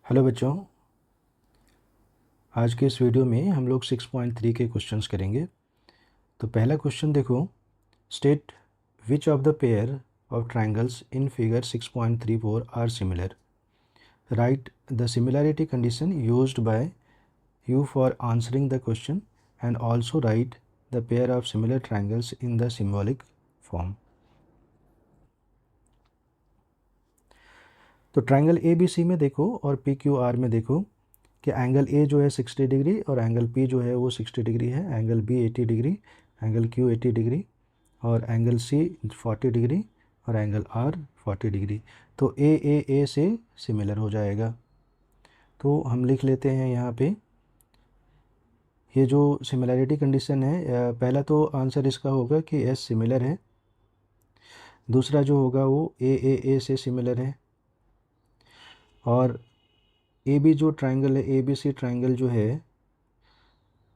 Hello बच्चों, आज के इस वीडियो में हम लोग 6.3 के क्वेश्चंस करेंगे। तो पहला क्वेश्चन देखो, state which of the pair of triangles in figure 6.34 are similar. Write the similarity condition used by you for answering the question and also write the pair of similar triangles in the symbolic form. तो triangle A B C में देखो और P Q are में देखो कि angle A जो है 60 degree और एंगल पी जो है वो 60 डिग्री है, एंगल बी 80 डिग्री, एंगल क्यू 80 डिग्री और एंगल सी 40 डिग्री और एंगल आर 40 डिग्री। तो ए से सिमिलर हो जाएगा। तो हम लिख लेते हैं यहाँ पे ये जो सिमिलैरिटी कंडीशन है, पहला तो आंसर इसका होगा कि एस सिमिलर है, दूसरा जो होगा वो ए से सिमिलर है, और ए बी जो ट्रायंगल है, ए बी सी ट्रायंगल जो है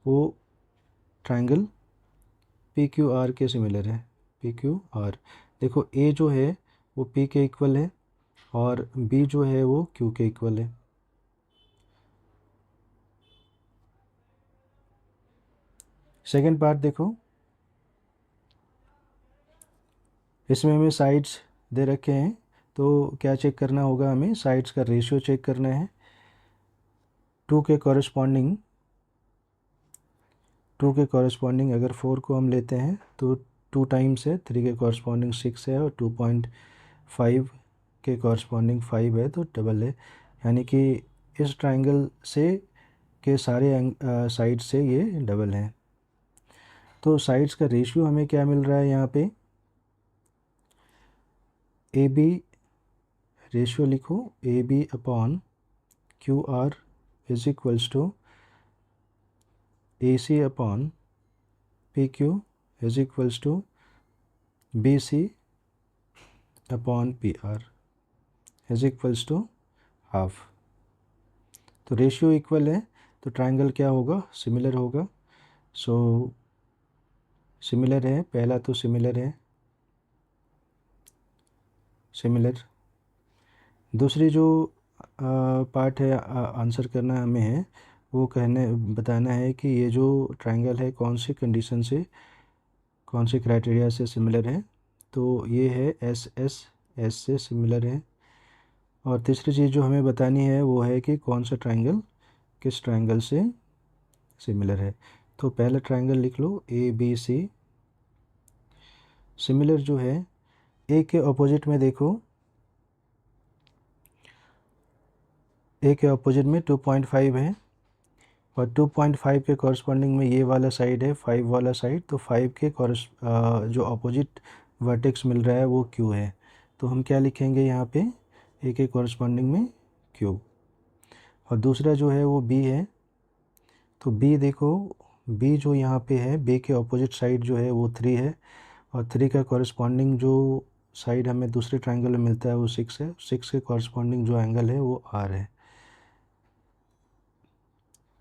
वो ट्रायंगल पी क्यू आर के सिमिलर है। पी क्यू आर देखो, ए जो है वो पी के इक्वल है और बी जो है वो क्यू के इक्वल है। सेकेंड पार्ट देखो, इसमें हमें साइड्स दे रखे हैं, तो क्या चेक करना होगा, हमें साइड्स का रेशियो चेक करना है। टू के कॉरस्पॉन्डिंग अगर 4 को हम लेते हैं तो 2 टाइम्स है, 3 के कॉरस्पॉन्डिंग 6 है और 2.5 के कॉरस्पॉन्डिंग 5 है तो डबल है, यानी कि इस ट्रायंगल से के सारे साइड से ये डबल हैं। तो साइड्स का रेशियो हमें क्या मिल रहा है यहाँ पे, ए बी रेशियो लिखो, A B upon Q R is equals to A C upon P Q is equals to B C upon P R is equals to half. तो रेशियो इक्वल है तो ट्रायंगल क्या होगा, सिमिलर होगा। So similar है, पहला तो similar है, सिमिलर। दूसरी जो पार्ट है आंसर करना हमें है, वो बताना है कि ये जो ट्रायंगल है कौन सी कंडीशन से, कौन से क्राइटेरिया से सिमिलर है। तो ये है एस से सिमिलर है। और तीसरी चीज़ जो हमें बतानी है वो है कि कौन सा ट्रायंगल किस ट्रायंगल से सिमिलर है। तो पहला ट्रायंगल लिख लो ए बी सी। सिमिलर जो है, ए के अपोजिट में देखो, ए के अपोजिट में 2.5 है और 2.5 के कॉरस्पॉन्डिंग में ये वाला साइड है 5 वाला साइड, तो 5 के जो अपोजिट वर्टेक्स मिल रहा है वो क्यू है। तो हम क्या लिखेंगे यहाँ पे, ए के कॉरस्पॉन्डिंग में क्यू। और दूसरा जो है वो बी है, तो बी देखो, बी जो यहाँ पे है, बी के अपोजिट साइड जो है वो 3 है और 3 का कॉरस्पॉन्डिंग जो साइड हमें दूसरे ट्रायंगल में मिलता है वो 6 है। 6 के कॉरस्पॉन्डिंग जो एंगल है वो आर है,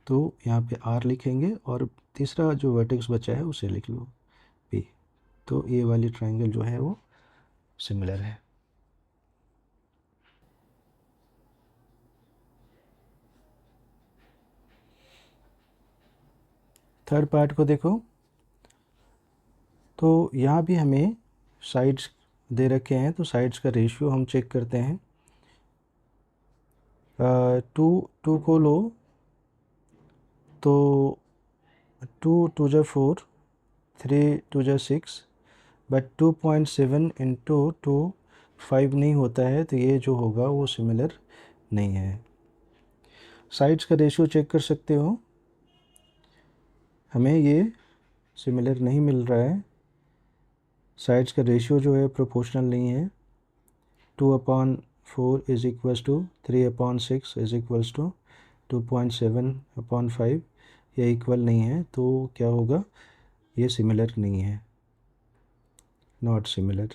तो यहाँ पे आर लिखेंगे और तीसरा जो वर्टेक्स बचा है उसे लिख लो पी। तो ये वाली ट्रायंगल जो है वो सिमिलर है। थर्ड पार्ट को देखो, तो यहाँ भी हमें साइड्स दे रखे हैं, तो साइड्स का रेशियो हम चेक करते हैं। टू को लो तो 2 2 जा 4, 3 2 जा 6, बट 2.7 इंटू 2 5 नहीं होता है, तो ये जो होगा वो सिमिलर नहीं है। साइड्स का रेशियो चेक कर सकते हो, हमें ये सिमिलर नहीं मिल रहा है। साइड्स का रेशियो जो है प्रोपोर्शनल नहीं है। 2/4 is equals to 3/6 is equals to 2.7/5, ये इक्वल नहीं है, तो क्या होगा, ये सिमिलर नहीं है, नॉट सिमिलर।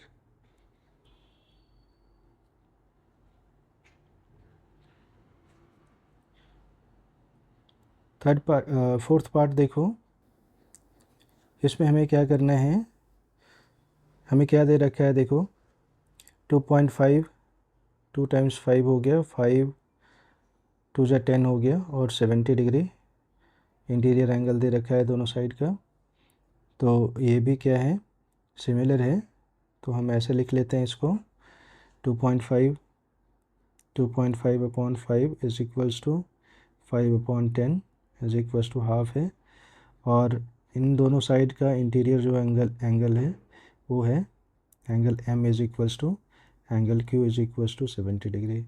फोर्थ पार्ट देखो, इसमें हमें क्या करना है, हमें क्या दे रखा है देखो, 2.5, 2 टाइम्स 5 हो गया 5 2 जा 10 हो गया और 70 डिग्री इंटीरियर एंगल दे रखा है दोनों साइड का। तो ये भी क्या है, सिमिलर है। तो हम ऐसे लिख लेते हैं इसको 2.5 upon 5 is equals to 5 upon 10 is equals to half है। और इन दोनों साइड का इंटीरियर जो एंगल है वो है angle M is equals to angle Q is equals to 70 degree.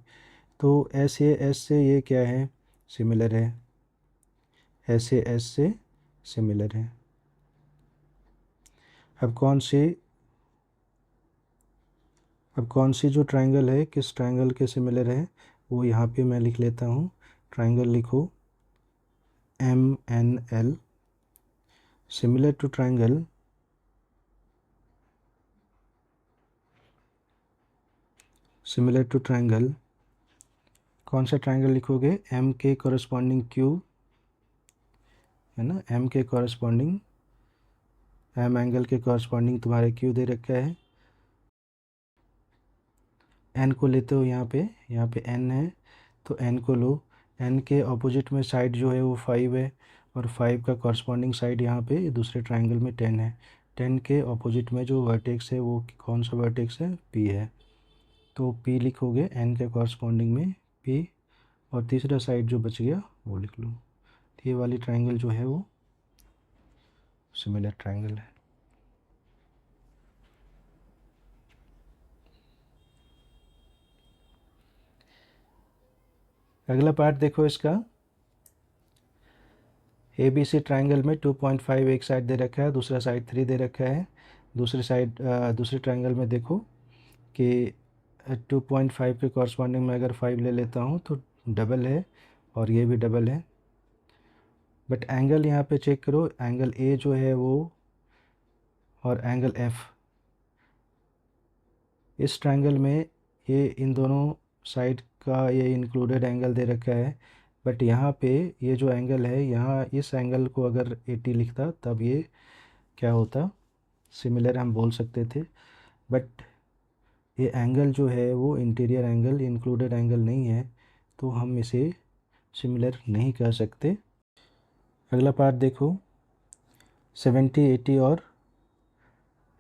तो एस से ये क्या है, सिमिलर है। एस से सिमिलर है। अब कौन सी जो ट्रायंगल है किस ट्रायंगल के सिमिलर है, वो यहाँ पे मैं लिख लेता हूँ। ट्रायंगल लिखो MNL, सिमिलर टू ट्रायंगल कौन सा ट्रायंगल लिखोगे, M के कॉरस्पॉन्डिंग Q है ना, M के कॉरस्पॉन्डिंग M एंगल के कॉरस्पॉन्डिंग तुम्हारे Q दे रखा है। N को लेते हो, यहाँ पे N है तो N को लो। N के ऑपोजिट में साइड जो है वो 5 है और 5 का कॉरस्पॉन्डिंग साइड यहाँ पे दूसरे ट्रायंगल में 10 है। 10 के ऑपोजिट में जो वर्टेक्स है वो कौन सा वर्टेक्स है, P है। तो P लिखोगे N के कॉरस्पॉन्डिंग में P, और तीसरा साइड जो बच गया वो लिख लो। ये वाली ट्रायंगल जो है वो सिमिलर ट्रायंगल है। अगला पार्ट देखो इसका। ABC ट्रायंगल में 2.5 एक साइड दे रखा है, दूसरा साइड 3 दे रखा है। दूसरे ट्रायंगल में देखो कि 2.5 के कॉरस्पॉन्डिंग में अगर 5 ले लेता हूँ तो डबल है और ये भी डबल है। बट एंगल यहाँ पे चेक करो, एंगल A जो है वो और एंगल F, इस ट्रायंगल में ये इन दोनों साइड का ये इंक्लूडेड एंगल दे रखा है। बट यहाँ पे ये जो एंगल है, यहाँ इस एंगल को अगर 80 लिखता तब ये क्या होता, सिमिलर हम बोल सकते थे। बट ये एंगल जो है वो इंटीरियर एंगल, इंक्लूडेड एंगल नहीं है, तो हम इसे सिमिलर नहीं कर सकते। अगला पार्ट देखो, 70 80 और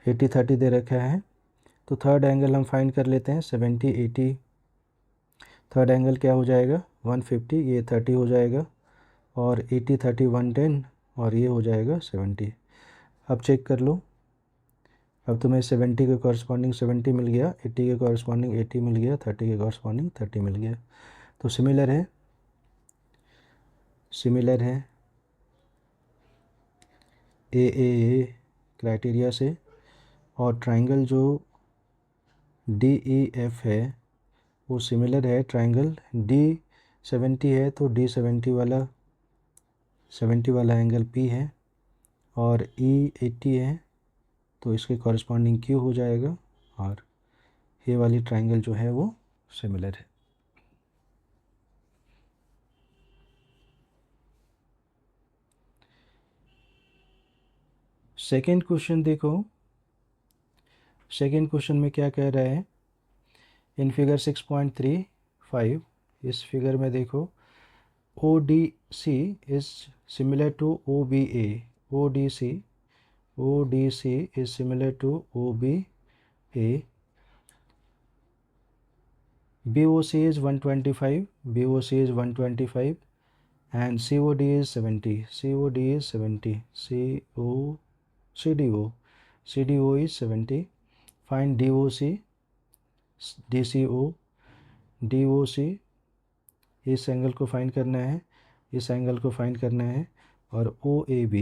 80 30 दे रखा है। तो थर्ड एंगल हम फाइंड कर लेते हैं। 70 80, थर्ड एंगल क्या हो जाएगा 150, ये 30 हो जाएगा, और 80 30 110, और ये हो जाएगा 70। अब चेक कर लो, अब तुम्हें 70 के कॉरस्पॉन्डिंग 70 मिल गया, 80 के कॉरस्पॉन्डिंग 80 मिल गया, 30 के कॉरस्पॉन्डिंग 30 मिल गया। तो सिमिलर है ए क्राइटेरिया से। और ट्रायंगल जो DEF है वो सिमिलर है। ट्रायंगल D70 है तो D70 वाला एंगल P है, और E80 है तो इसके कॉरस्पॉन्डिंग Q हो जाएगा, और ये वाली ट्रायंगल जो है वो सिमिलर है। सेकेंड क्वेश्चन देखो, सेकेंड क्वेश्चन में क्या कह रहा है, इन फिगर 6.35, इस फिगर में देखो ODC is similar to OBA, ODC is similar to OBA, BOC is 125, and COD is 70, CDO is 70. Find DOC, इस एंगल को फाइंड करना है, इस एंगल को फाइंड करना है, और OAB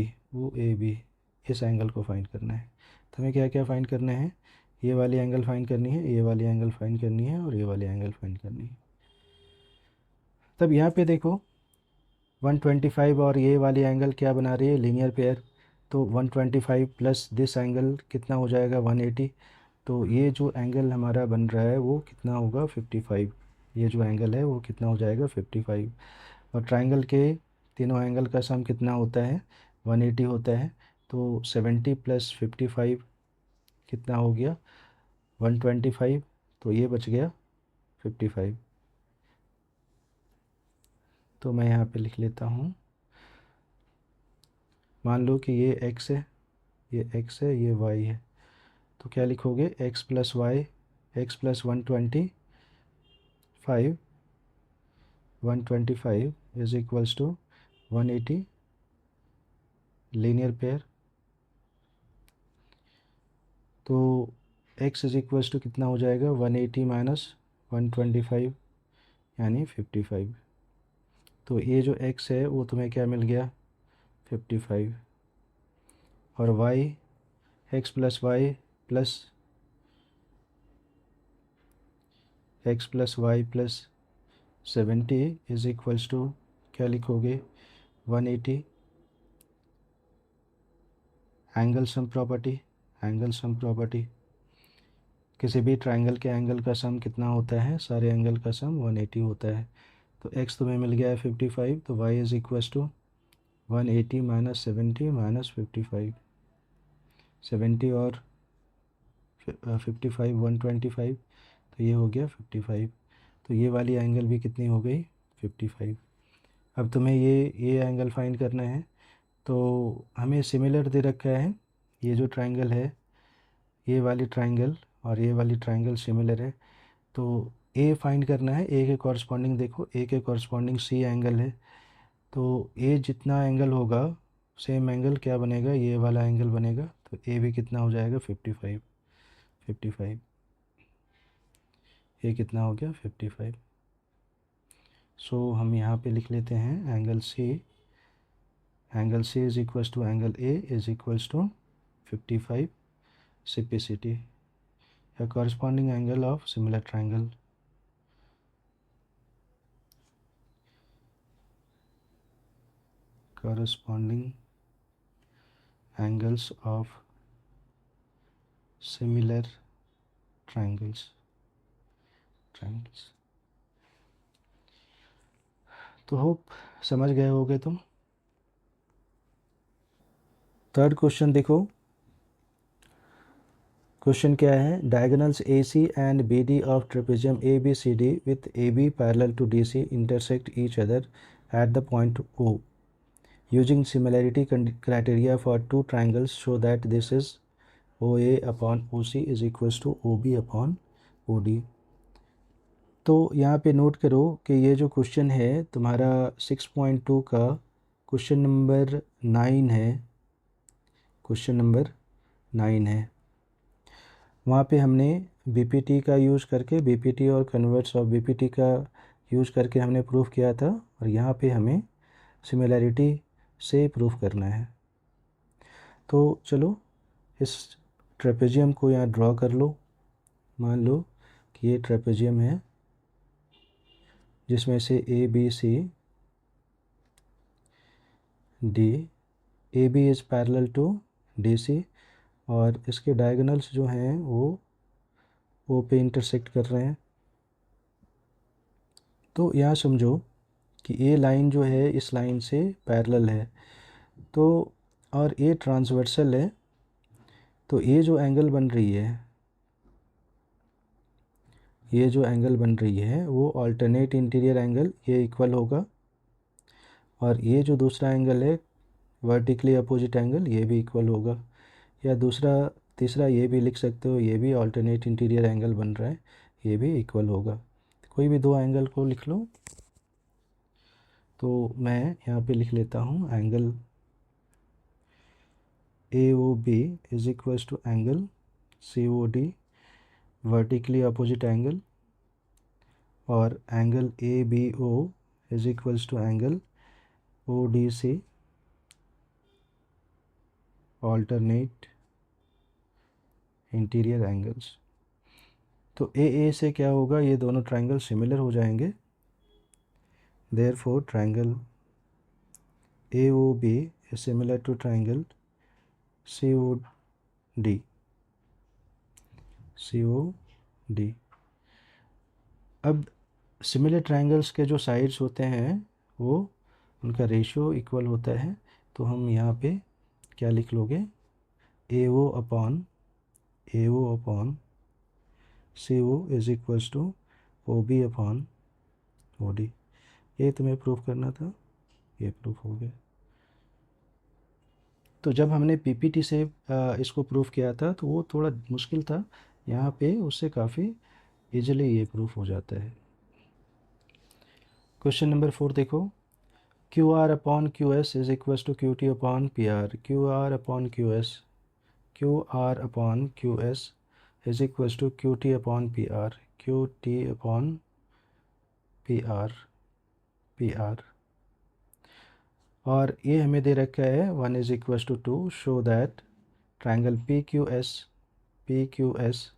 इस एंगल को फाइंड करना है। तो हमें क्या क्या फाइंड करना है, ये वाली एंगल फाइंड करनी है, ये वाली एंगल फाइंड करनी है, और ये वाली एंगल फाइंड करनी है। तब यहाँ पे देखो 125 और ये वाली एंगल क्या बना रही है, लीनियर पेयर। तो 125 प्लस दिस एंगल कितना हो जाएगा 180। तो ये जो एंगल हमारा बन रहा है वो कितना होगा 55, ये जो एंगल है वो कितना हो जाएगा 55। और ट्रायंगल के तीनों एंगल का सम कितना होता है 180 होता है। तो 70 प्लस 55 कितना हो गया 125, तो ये बच गया 55। तो मैं यहाँ पे लिख लेता हूँ, मान लो कि ये x है, ये x है, ये y है, तो क्या लिखोगे, x plus Y, X plus 125 is equals to 180 linear pair. तो x इज इक्वल्स टू कितना हो जाएगा, 180 माइनस 125 यानी 55। तो ये जो x है वो तुम्हें क्या मिल गया, 55, और y x plus Y plus 70 is equals to क्या लिखोगे, 180 एंगल सम प्रॉपर्टी, किसी भी ट्रायंगल के एंगल का सम कितना होता है, सारे एंगल का सम 180 होता है। तो x तुम्हें मिल गया है 55, तो y is equals to 180 minus 70 minus 55, 70 और 55 125, तो ये हो गया 55। तो ये वाली एंगल भी कितनी हो गई, 55। अब तुम्हें ये एंगल फाइंड करना है। तो हमें सिमिलर दे रखा है, ये जो ट्रायंगल है, ये वाली ट्रायंगल और ये वाली ट्रायंगल सिमिलर है। तो ए फाइंड करना है, ए के कॉरस्पॉन्डिंग देखो, ए के कॉरस्पॉन्डिंग सी एंगल है। तो ए जितना एंगल होगा, सेम एंगल क्या बनेगा, ये वाला एंगल बनेगा। तो ए भी कितना हो जाएगा, 55। ये कितना हो गया, 55। सो हम यहाँ पे लिख लेते हैं angle C is equals to angle A is equals to 55 CPCT, या corresponding angle of similar triangle. corresponding angles of similar triangles। तो होप समझ गए होगे तुम। थर्ड क्वेश्चन देखो, क्वेश्चन क्या है, diagonals AC and BD of trapezium ABCD with AB parallel to DC intersect each other at the point O। Using similarity criteria for two triangles show that this is OA upon OC is equals to OB upon OD। तो यहाँ पे note करो कि ये जो question है तुम्हारा 6.2 का क्वेश्चन नंबर 9 है, क्वेश्चन नंबर 9 है। वहाँ पे हमने BPT का यूज़ करके, BPT और कन्वर्ट्स ऑफ BPT का यूज़ करके हमने प्रूफ किया था, और यहाँ पे हमें सिमिलैरिटी से प्रूफ करना है। तो चलो इस ट्रेपेजियम को यहाँ ड्रॉ कर लो। मान लो कि ये ट्रेपेजियम है जिसमें से ABC D, AB is parallel to DC, और इसके डायगोनल्स जो हैं वो O पे इंटरसेक्ट कर रहे हैं। तो यहाँ समझो कि ये लाइन जो है इस लाइन से पैरेलल है, तो और ये ट्रांसवर्सल है। तो ये जो एंगल बन रही है, ये जो एंगल बन रही है वो अल्टरनेट इंटीरियर एंगल, ये इक्वल होगा। और ये जो दूसरा एंगल है वर्टिकली अपोजिट एंगल, ये भी इक्वल होगा। या तीसरा ये भी लिख सकते हो, ये भी अल्टरनेट इंटीरियर एंगल बन रहा है, ये भी इक्वल होगा। कोई भी दो एंगल को लिख लो। तो मैं यहाँ पे लिख लेता हूँ angle AOB is equals to angle COD vertically opposite angle, और angle ABO is equals to angle ODC alternate interior angles. तो AA से क्या होगा, ये दोनों ट्रायंगल सिमिलर हो जाएंगे। Therefore triangle AOB is similar to triangle COD। अब सिमिलर ट्रायंगल्स के जो साइड्स होते हैं वो उनका रेशियो इक्वल होता है। तो हम यहाँ पे क्या लिख लोगे, AO upon CO is equals to OB upon OD। ये तुम्हें प्रूफ करना था, ये प्रूफ हो गया। तो जब हमने पीपीटी से इसको प्रूफ किया था तो वो थोड़ा मुश्किल था, यहाँ पे उससे काफ़ी इजीली ये प्रूफ हो जाता है। क्वेश्चन नंबर 4 देखो, Q R upon Q S is equal to Q T upon P R. Q R upon Q S is equal to Q T upon P R, Q T upon P R. और ये हमें दे रखा है 1 is equal to 2, show that triangle P Q S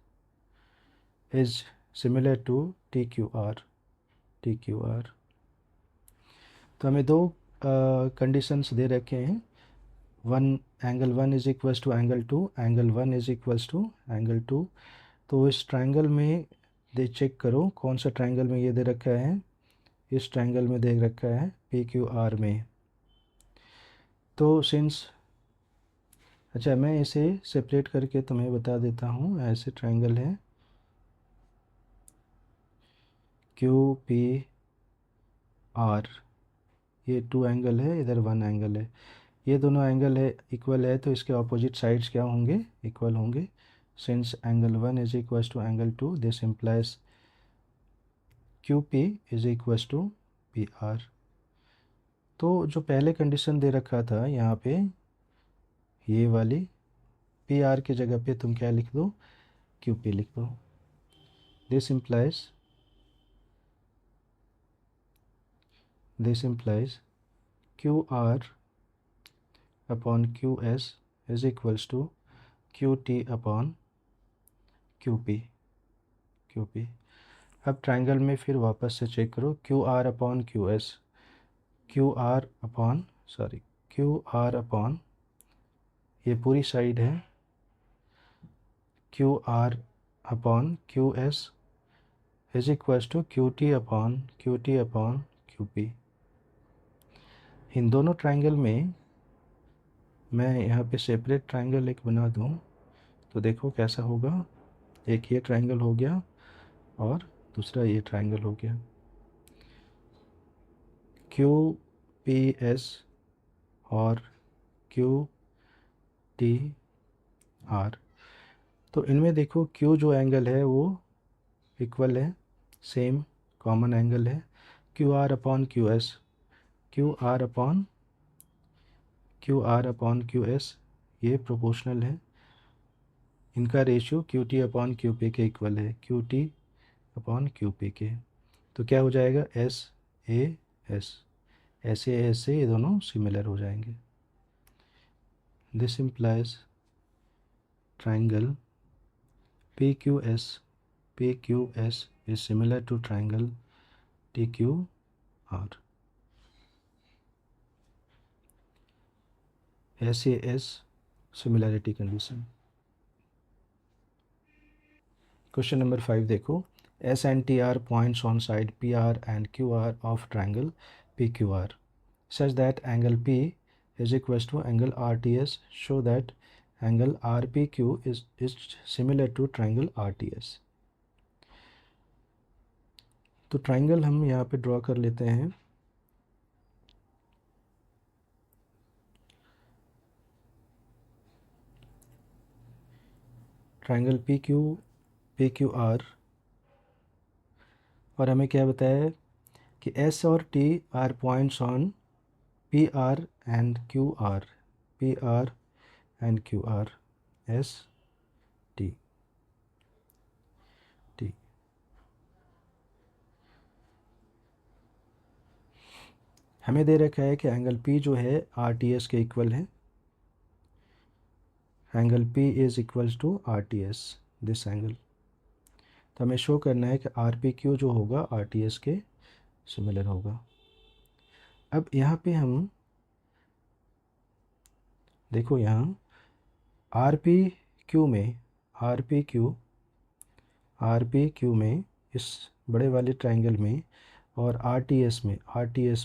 is similar to T Q R. तो हमें दो conditions दे रखे हैं, angle 1 is equal to angle 1 is equal to angle 2। तो इस ट्रायंगल में दे चेक करो कौन सा ट्रायंगल में ये दे रखा है, इस ट्रायंगल में दे रखा है पी क्यू आर में। तो सिंस, अच्छा मैं इसे सेपरेट करके तुम्हें बता देता हूँ। ऐसे ट्रायंगल है क्यू पी आर, ये 2 एंगल है, इधर 1 एंगल है, ये दोनों एंगल है इक्वल है, तो इसके ऑपोजिट साइड्स क्या होंगे, इक्वल होंगे। Since angle 1 is equal to angle 2, this implies Q P is equal to P R. तो जो पहले कंडीशन दे रखा था यहाँ पे, ये वाली पी आर की जगह पे तुम क्या लिख दो, क्यू पी लिख दो। This implies Q R upon Q S is equals to Q T upon Q P. अब ट्रायंगल में फिर वापस से चेक करो, Q R upon Q R upon ये पूरी साइड है, Q R upon Q S is equals to Q T upon Q P. इन दोनों ट्रायंगल में मैं यहाँ पे सेपरेट ट्रायंगल एक बना दूँ तो देखो कैसा होगा। एक ये ट्रायंगल हो गया और दूसरा ये ट्रायंगल हो गया, क्यू पी एस और क्यू टी आर। तो इनमें देखो क्यू जो एंगल है वो इक्वल है, सेम कॉमन एंगल है। Q R upon Q S ये प्रोपोर्शनल है, इनका ratio Q T upon Q P के इक्वल है, Q T upon Q P के। तो क्या हो जाएगा, एस ए एस से ये दोनों सिमिलर हो जाएंगे। This implies triangle P Q S is similar to triangle T Q R. SAS similarity condition. Question number 5 देखो, S and T are points on side P R and Q R of triangle P Q R such that angle P is equals to angle RTS, show that angle RPQ is similar to triangle RTS। तो triangle हम यहाँ पे draw कर लेते हैं। Triangle P Q are, और हमें क्या बताया है कि S और T are points on P R and Q R, S T. हमें दे रखा है कि एंगल P जो है RTS के इक्वल है, angle P is equals to RTS, this angle. तो हमें शो करना है कि RPQ जो होगा RTS के सिमिलर होगा। अब यहाँ पे हम देखो, यहाँ RPQ में इस बड़े वाले ट्रायंगल में और RTS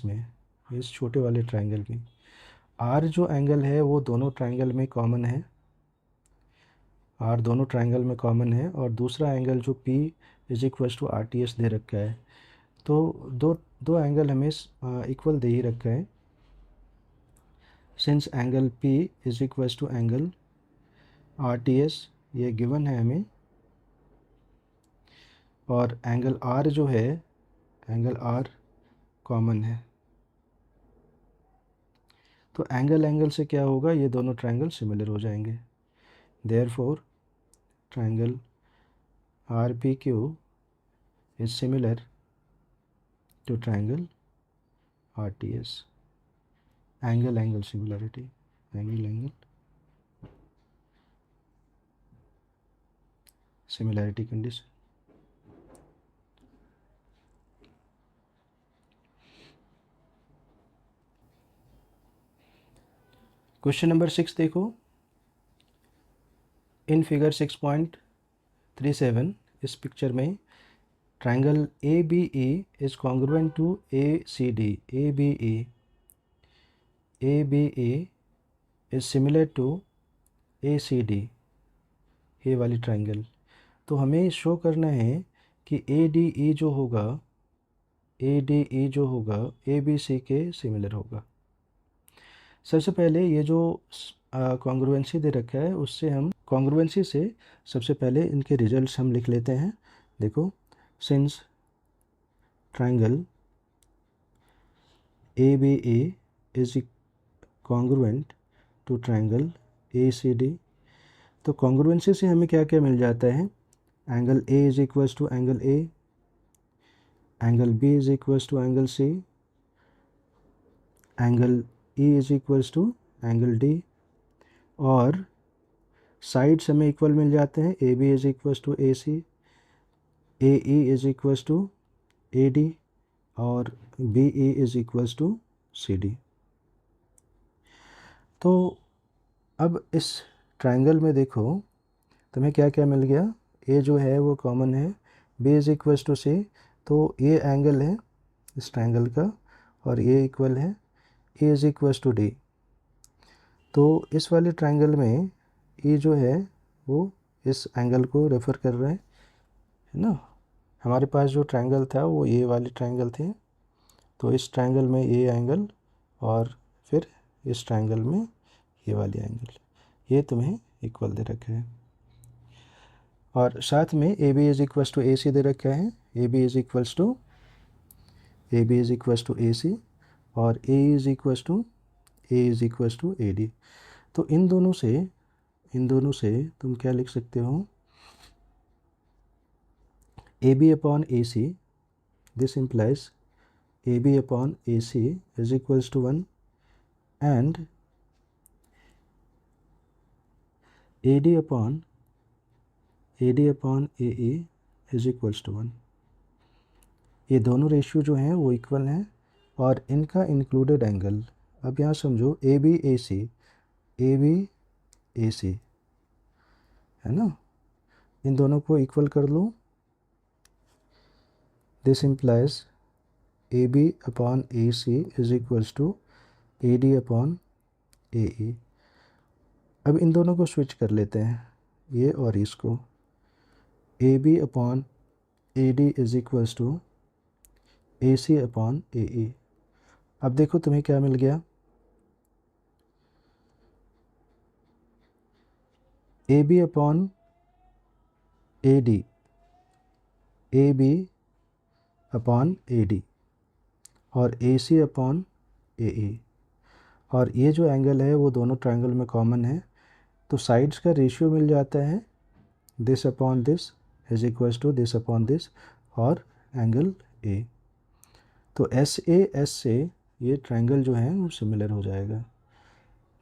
में इस छोटे वाले ट्रायंगल में R जो एंगल है वो दोनों ट्रायंगल में कॉमन है, और दूसरा एंगल जो P is equal to RTS दे रखा है। तो दो दो एंगल हमें इक्वल दे ही रखा है। Since angle P is equal to angle RTS ये गिवन है हमें, और एंगल R जो है, एंगल R कॉमन है, तो एंगल से क्या होगा, ये दोनों ट्रायंगल सिमिलर हो जाएंगे। Therefore triangle RPQ is similar to triangle RTS. Angle similarity, angle similarity condition. Question number 6 देखो, इन फिगर 6.37 इस पिक्चर में triangle ABE is congruent to ACD, ABE is similar to ACD, ये वाली triangle. तो हमें show करना है कि ADE जो होगा, ABC के सिमिलर होगा। सबसे पहले ये जो कॉन्ग्रुएंसी दे रखा है, उससे हम कॉन्ग्रुएंसी से सबसे पहले इनके रिजल्ट्स हम लिख लेते हैं। देखो, since triangle ABE is congruent to triangle ACD, तो कॉन्ग्रुएंसी से हमें क्या क्या मिल जाता है, angle A is equals to angle A, angle B is equals to angle C, angle E is equals to angle D, और साइड्स हमें इक्वल मिल जाते हैं, AB is equals to AC, AE is equals to AD, और BE is equals to CD। तो अब इस triangle में देखो तुम्हें क्या क्या मिल गया, A जो है वो कॉमन है, B is equals to C, तो ये एंगल है इस ट्रायंगल का, और ये इक्वल है A is equals to D। तो इस वाले ट्रायंगल में E जो है वो इस एंगल को रेफ़र कर रहा है ना। हमारे पास जो ट्रायंगल था वो ये वाले ट्रायंगल थे, तो इस ट्रायंगल में ये एंगल, और फिर इस ट्रायंगल में ये वाली एंगल, ये तुम्हें इक्वल दे रखा है। और साथ में AB is equals to AC दे रखा है, AB is equals to AC, और A is equals to AD। तो इन दोनों से तुम क्या लिख सकते हो, AB upon AC, this implies AB upon AC is equals to 1, and AD upon AE is equals to 1। ये दोनों रेशियो जो हैं वो इक्वल हैं, और इनका इंक्लूडेड एंगल, अब यहाँ समझो ABAC है ना, इन दोनों को इक्वल कर लो, this implies AB upon AC is equals to AD upon AE। अब इन दोनों को स्विच कर लेते हैं, ये और इसको, AB upon AD is equals to AC upon AE। अब देखो तुम्हें क्या मिल गया, AB upon AD, AB upon AD, और AC अपॉन AE, और ये जो एंगल है वो दोनों ट्रायंगल में कॉमन है, तो साइड्स का रेशियो मिल जाता है, this upon this is equals to this upon this, और एंगल A। तो SAS से ये ट्रायंगल जो है वो सिमिलर हो जाएगा।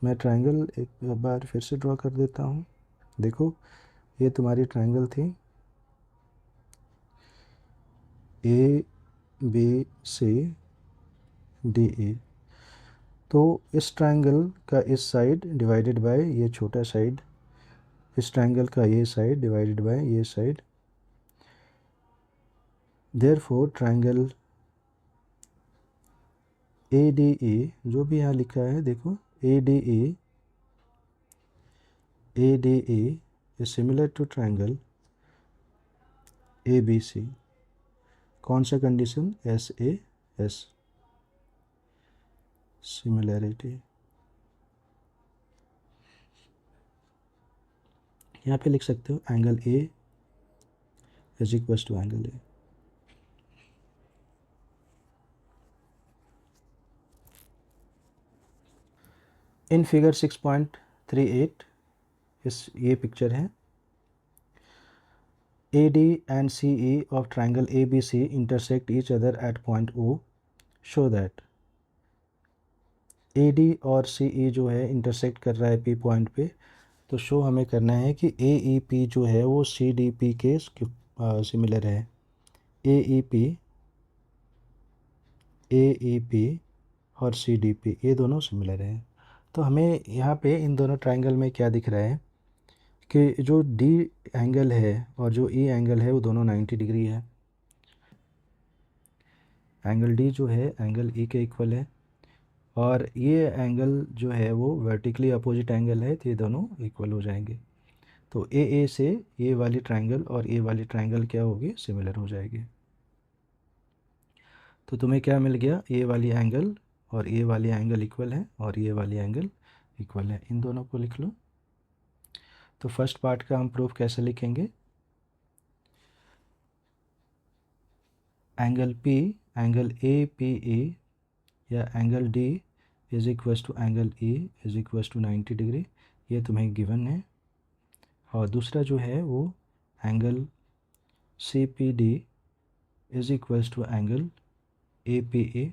मैं ट्रायंगल एक बार फिर से ड्रॉ कर देता हूँ। देखो, ये तुम्हारी ट्रायंगल थी ABCDE, तो इस ट्रायंगल का इस साइड डिवाइडेड बाय ये छोटा साइड, इस ट्रायंगल का ये साइड डिवाइडेड बाय ये साइड, देयरफॉर ट्रायंगल ADE जो भी यहाँ लिखा है, देखो ADE is similar to triangle ABC। कौन सा कंडीशन, SA एस सिमिलैरिटी, यहाँ पे लिख सकते हो angle A is equal to angle A. In figure 6.38 ये पिक्चर है। AD and CE of triangle ABC intersect each other at point O. Show that AD और CE जो है इंटरसेक्ट कर रहा है P पॉइंट पे, तो शो हमें करना है कि AEP जो है वो CDP के सिमिलर है। AEP और CDP ये दोनों सिमिलर हैं। तो हमें यहाँ पे इन दोनों ट्रायंगल में क्या दिख रहा है कि जो D एंगल है और जो E एंगल है वो दोनों 90 डिग्री है। एंगल D जो है एंगल E के इक्वल है, और ये एंगल जो है वो वर्टिकली अपोजिट एंगल है, तो ये दोनों इक्वल हो जाएंगे। तो ए से ये वाली ट्रायंगल और ये वाली ट्रायंगल क्या होगी, सिमिलर हो जाएगी। तो तुम्हें क्या मिल गया, ये वाली एंगल और ये वाली एंगल इक्वल है और ये वाली एंगल इक्वल है। इन दोनों को लिख लो। तो फर्स्ट पार्ट का हम प्रूफ कैसे लिखेंगे, एंगल P एंगल APE या angle D is equal to angle E is equal to 90 degree, ये तुम्हें गिवन है। और दूसरा जो है वो angle CPD is equal to angle APA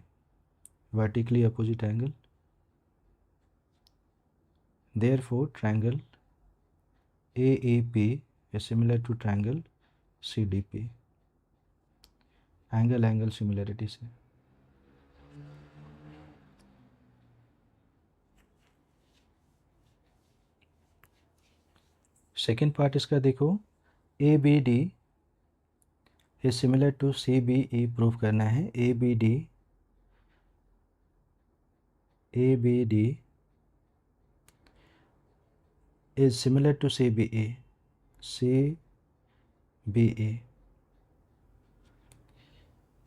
vertically opposite angle, therefore triangle AAP is similar to triangle CDP, angle similarity से। Second part इसका देखो, ABD is similar to CBE prove करना है। ABD is similar to CBE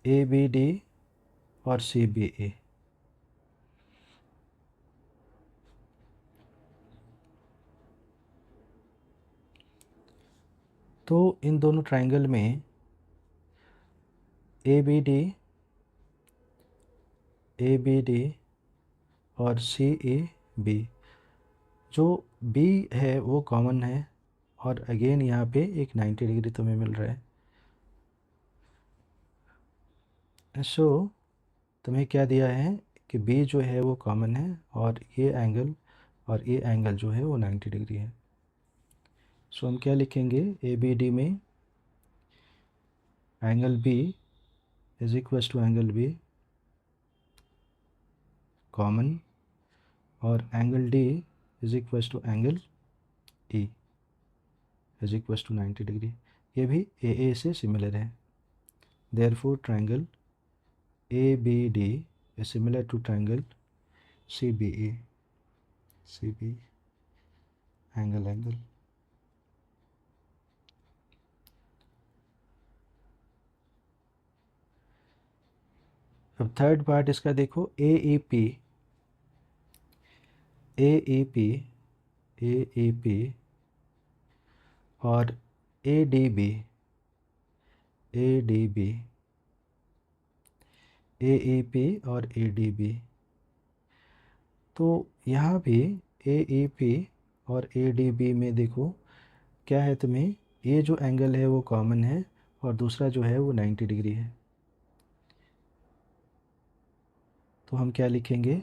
ABD और CBE। तो इन दोनों triangle में ABD और CAB, जो B है वो कॉमन है, और अगेन यहाँ पे एक 90 डिग्री तुम्हें मिल रहा है। सो तुम्हें क्या दिया है कि B जो है वो कॉमन है और ये एंगल जो है वो 90 डिग्री है। सो हम क्या लिखेंगे, ABD में angle B is equal to angle B common, और angle D is equal to angle E is equal to 90 degree, ये भी AA से सिमिलर है। Therefore triangle ABD is similar to triangle CBE angle. अब third part इसका देखो, AEP और ADB AEP और ADB। तो यहाँ भी AEP और ADB में देखो क्या है, तुम्हें ये जो एंगल है वो कॉमन है और दूसरा जो है वो 90 डिग्री है। तो हम क्या लिखेंगे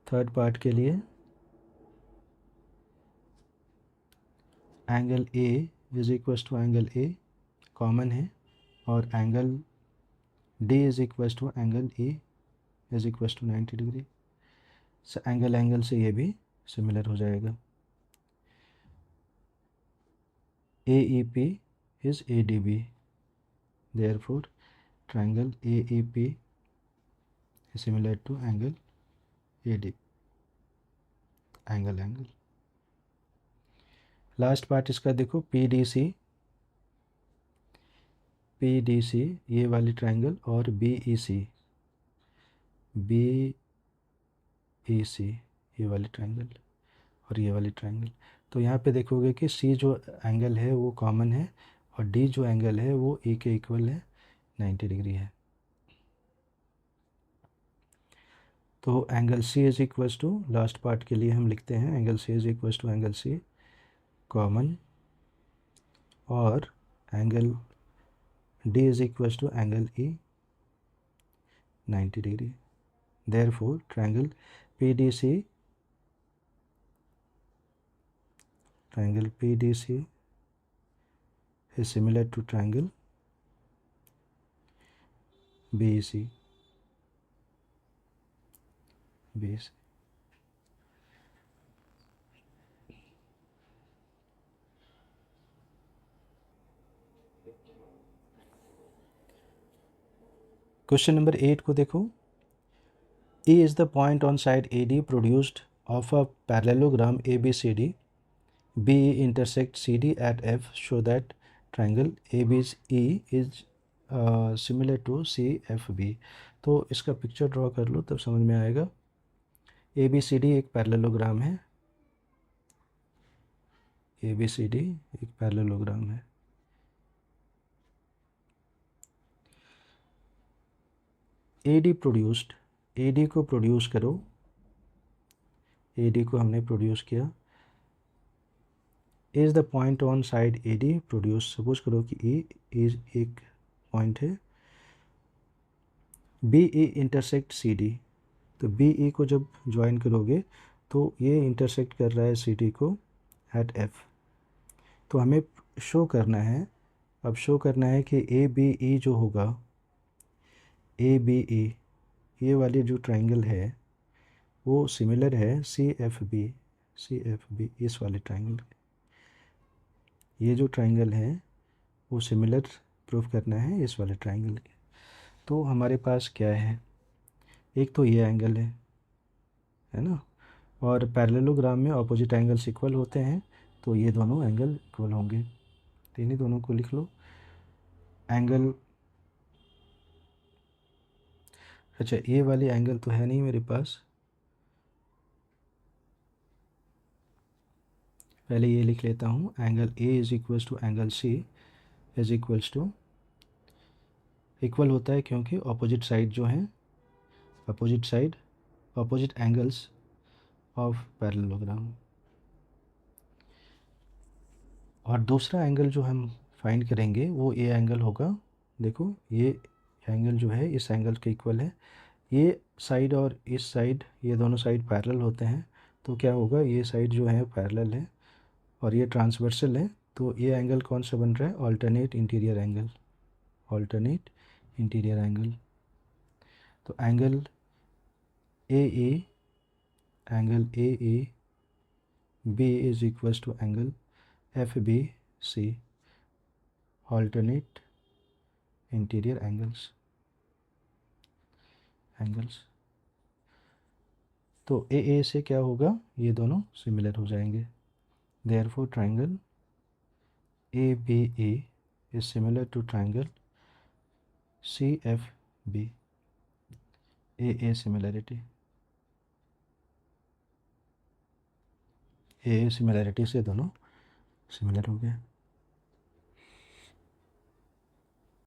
थर्ड पार्ट के लिए, angle A is equal to angle A common है, और angle D is equal to angle E is equal to 90 degree. Angle से ये भी सिमिलर हो जाएगा। AEP is ADB, therefore triangle AEP is similar to angle AD angle. Last part इसका देखो, PDC P D C ये वाली triangle और बी ई सी ये वाली ट्रायंगल और ये वाली ट्रायंगल। तो यहाँ पे देखोगे कि सी जो एंगल है वो कॉमन है और डी जो एंगल है वो ई के इक्वल है, 90 डिग्री है। तो angle C is equal to, last part के लिए हम लिखते हैं angle C is equal to angle C common और angle D is equal to angle E 90 degree. Therefore triangle PDC is similar to triangle BEC. Question number 8 को देखो। E is the point on side AD produced of a parallelogram ABCD. BE intersects CD at F. Show that triangle ABE is similar to CFB. तो इसका picture draw कर लो तब समझ में आएगा। ABCD एक पैरेललोग्राम है, ABCD एक पैरेललोग्राम है। AD प्रोड्यूस्ड, AD को प्रोड्यूस करो, AD को हमने प्रोड्यूस किया। Is the point on side AD produce, suppose करो कि E इज एक पॉइंट है। BE इंटरसेक्ट CD, तो BE को जब ज्वाइन करोगे तो ये इंटरसेक्ट कर रहा है CD को एट F। तो हमें शो करना है, अब शो करना है कि ABE जो होगा, ABE ये वाली जो ट्रायंगल है वो सिमिलर है CFB इस वाले ट्रायंगल। ये जो ट्रायंगल है वो सिमिलर प्रूफ करना है इस वाले ट्रायंगल के। तो हमारे पास क्या है, एक तो ये एंगल है ना, और पैरेललोग्राम में ऑपोजिट एंगल्स इक्वल होते हैं, तो ये दोनों एंगल इक्वल होंगे। तो इन्हीं दोनों को लिख लो। एंगल, अच्छा ये वाली एंगल तो है नहीं मेरे पास, पहले ये लिख लेता हूँ। Angle A is equals to angle C is equals to, equal होता है क्योंकि ऑपोजिट साइड जो हैं, ऑपोजिट एंगल्स ऑफ पैरेललोग्राम। और दूसरा एंगल जो हम फाइंड करेंगे वो ये एंगल होगा। देखो ये एंगल जो है इस एंगल के इक्वल है। ये साइड और इस साइड, ये दोनों साइड पैरेलल होते हैं, तो क्या होगा, ये साइड जो है पैरेलल है और ये ट्रांसवर्सल है, तो ये एंगल कौन सा बन रहा है, ऑल्टरनेट इंटीरियर एंगल। तो angle A B is equals to angle FBC, alternate interior angles. तो AA से क्या होगा, ये दोनों सिमिलर हो जाएंगे। Therefore triangle ABE is similar to triangle CFB। AA similarity से दोनों सिमिलर हो गए।